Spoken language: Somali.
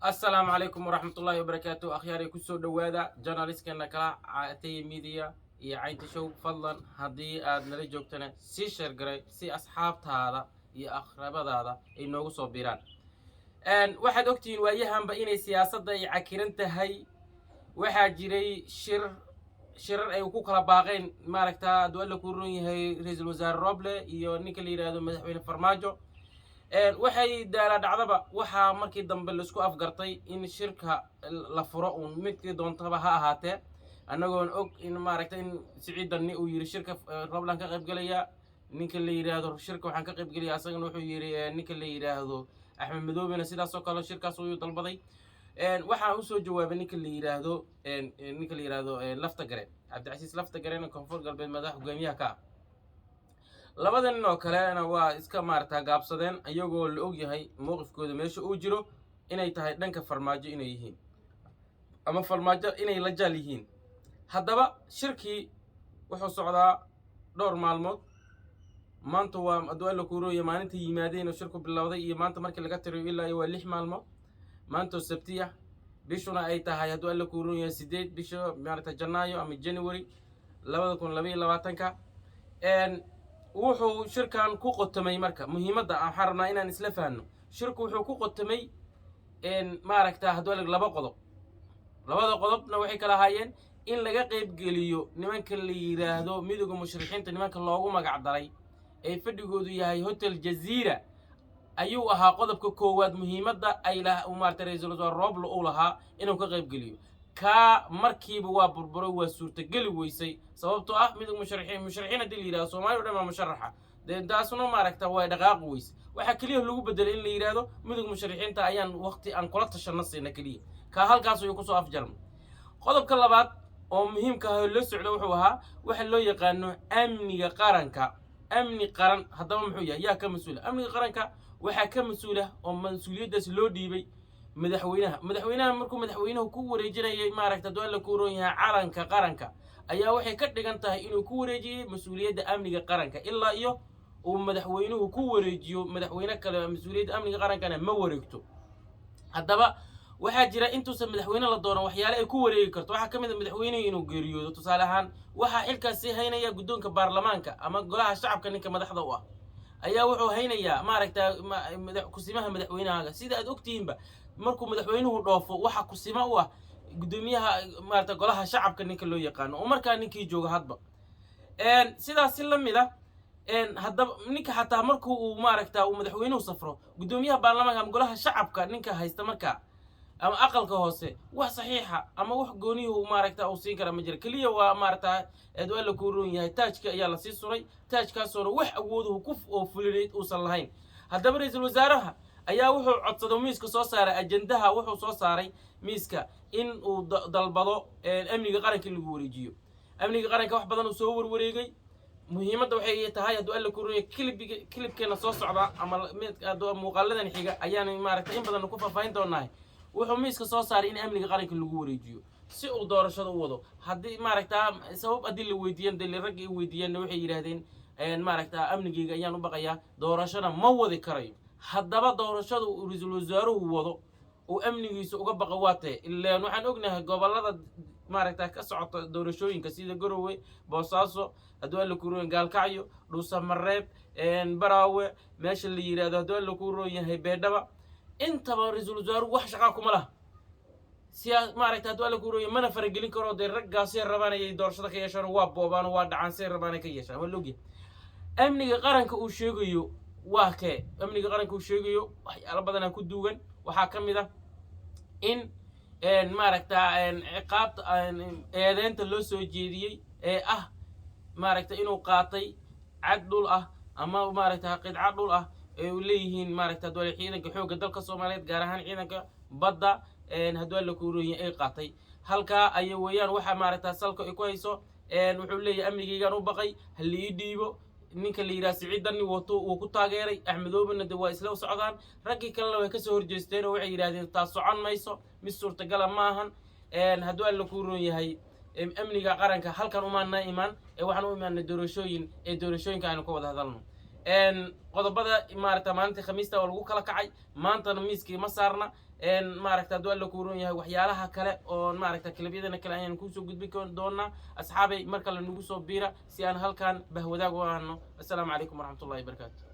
السلام عليكم ورحمة الله وبركاته. أخياري كسو دوادا جاناليس كنا كلا عاتي ميديا يا عين تشوف فضلا هدي نري جوكتنا سي شرقري سي أصحاب هذا يا أخرب هذا إنه صبيران أن واحد أكتين وياهم بين سياسة عكيرنت هاي واحد جري شر أي وكوك باقين ماركتا دول كوروني هاي رئيس الوزراء روبلة يو نيكلي رادو مدحوين فرماجو waxay dhacdaba waxa markii dambe la isku afgartay in shirka la furo oo midkii doontaba ha ahaatee anagoon og in maaragtay in siciidanni uu yiri shirka Roblan ka qayb galaya ninka la yiraahdo shirka waxaan ka qayb galaya asagana wuxuu yiri ninka la yiraahdo Axmed Madoobena sidaas oo kale shirkaas uu dalbaday waxa uu soo jawaabay ninka la yiraahdo Lafta Gareen Cabdicasiis Lafta Gareen koonfur galbeed madax hogaamiyaha ka labadan nin oo kaleena waa iska maarta gaabsadeen ayagoo la og yahay mowqifkooda meesha uu jiro inay tahay dhanka farmaajo inay yihiin ama farmaajo inay la jaal yihiin haddaba shirkii wuxuu socdaa dhowr maalmood maanta waa adwaa kuurooya maalinta yimaadeen oo shirku bilowday iyo maanta markii laga tiriyo ilaa waa 6 maalmood maanta sabtiya bishuna ay tahay adwaa kuurooya 8 bisha maarta Janaayo ama January 2022 wuxuu shirkan ku qotomay marka muhiimadda aan xarnaa inaan isla fahanno shirku wuxuu ku qotomay maaragtaa hadoo laba labada qodobna waxay kala hayeen in laga qayb geliyo nimanka la yiraahdo midowga musharixiinta nimanka loogu magac daray ee fadhigoodu yahay Hotel Jazeera ayuu ahaa qodobka koowaad muhiimadda ay maartay ra'iisul wasaare Roble uu lahaa inuu ka qayb geliyo ka markiiba waa burburo waa suurtagal weysay sababtoo ah midowga musharixiin dil yiraahdo Soomaaliya dhama musharaxa taasuna maaragtaa way dhaqaaq weys waxa kaliya lagu bedelay in la yiraahdo midowga musharixiinta ayaan waqti aan kula tashanayna kaliya ka halkaas uu ku soo afjarmay qodobka labaad oo muhiimka ah la socdo wuxuu ahaa waxa loo yaqaano amniga qaranka amni qaran haddaba muxuu yahay yaa ka mas'uul amniga qaranka waxa ka mas'uul ah oo mas'uuliyadaas loo dhiibay madaxweynaha markuu madaxweynuhu ku wareejinayay maaragta dawladda ku roon yahay calanka qaranka ayaa waxay ka dhigan tahay inuu ku wareejiyay mas'uuliyadda amniga qaranka ilaa iyo uu madaxweynuhu ku wareejiyo madaxweyne kale mas'uuliyadda amniga qarankana ma wareegto haddaba waxa jira intuusan madaxweyne la dooran waxyaalo ay ku wareegi karto waxa kamid ah madaxweynuhu inuu geeriyoodo tusaale ahaan waxa xilkaasi haynaya guddoonka baarlamaanka ama golaha shacabka ninka madaxda u ah ayaa wuxuu haynayaa maaragta kusimaha madaxweynaha sida aad ogtiinba markuu madaxweynuhu dhoofo waxa kusima u ah gudoomiyaha maarta golaha shacabka ninka loo yaqaan oo markaa ninkii jooga hadba sidaas la mid ah hadaba ninka xataa markuu uu maaragta uu madaxweynuhu safro gudoomiyaha baarlamaanka ama golaha shacabka ninka haysta markaa ama aqalka hoose wax saxiixa ama wax gooniyo maaragta uu siin kara ma jira kaliya waa maaragta adwaa ku roon yahay taajka ayaa la sii suray taajkaas oo wax awooduhu ku oo fulineed uusan lahayn haddaba ra'iisul wasaaraha ayaa wuxuu codsaday miiska soo saaray ajendaha wuxuu soo saaray miiska in uu dalbado amniga qaranka lagu wareejiyo amniga qaranka wax badan uu soo warwareegay muhiimadda waxay tahay adwaa ku roon clipkeena soo socda ama muuqaaladan xiga ayaan maaragta in badan ku faahfaahin doonaa wuxuu miiska soo saaray in amniga qaranka lagu wareejiyo si uu doorashada u wado haddii maaragta sabab adii la weydiiyeen dal rag ay weydiiyeen waxay yiraahdeen maaragta amnigiga ayaan u baqayaa doorashada ma wadi karayo haddaba doorashada uu ra'iisul wasaaruhu wado oo amnigiisa uga baqa waatay ilaa waxaan ognahay gobolada maaragta ka socota doorashooyinka sida Garowe Boosaaso adwaa ku roon Gaalkacyo Dhuusamareeb Baraawe meesha la yiraahdo adwaa ku roon yahay Beedhaba intaba ra'iisul wasaaruhu wax shaqo kuma laha siyaas maaragta adwaa ku roon mana faragelin karo raggaas ay rabaan ay doorashada ka yeeshaan waa boobaan waa dhacaan say rabaan ka yeeshaan waloogi amniga qaranka uu sheegayo waa kee amniga qaranka uu sheegayo waxyaalo badan ku duugan waxa kamid ah in maaragta ciqaabta eedeynta loo soo jeediyay ee ah maaragta inuu qaatay cad dhul ah ama maaragta qidca dhul ah ee uu leeyihiin maaragta dawladda ciidanka xoogga dalka Soomaaliyeed gaar ahaan ciidanka badda hadwaa ku roon ay qaatay halka ay weeyaan waxa maaragta salka ay ku hayso wuxuu leeyahay amnigiigan u baqay hal ii dhiibo ninka la yiraahdo Siciidan wato uu ku taageeray Axmed Madoobena waa isla socdaan ragii kale way ka soo horjeesteen oo waxay yiraahdeen taas socon mayso mid suurtagal ma ahan hadwaa ku roon yahay amniga qaranka halkan uma imaan waxaan u imaanay doorashooyinka aynu ka wada hadalno qodobada maarta maalinta khamiista oo lagu kala kacay maantana miiskii ma saarna maaragta hadduu alla ku roon yahay waxyaalaha kale oo maaragta kalabyadana kale ayaan kusoo gudbin doonaa asxaabay mar kale nagu soo biira si aan halkan bahwadaag u ahaano assalaamu calaykum waraxmatullahi wabarakaatu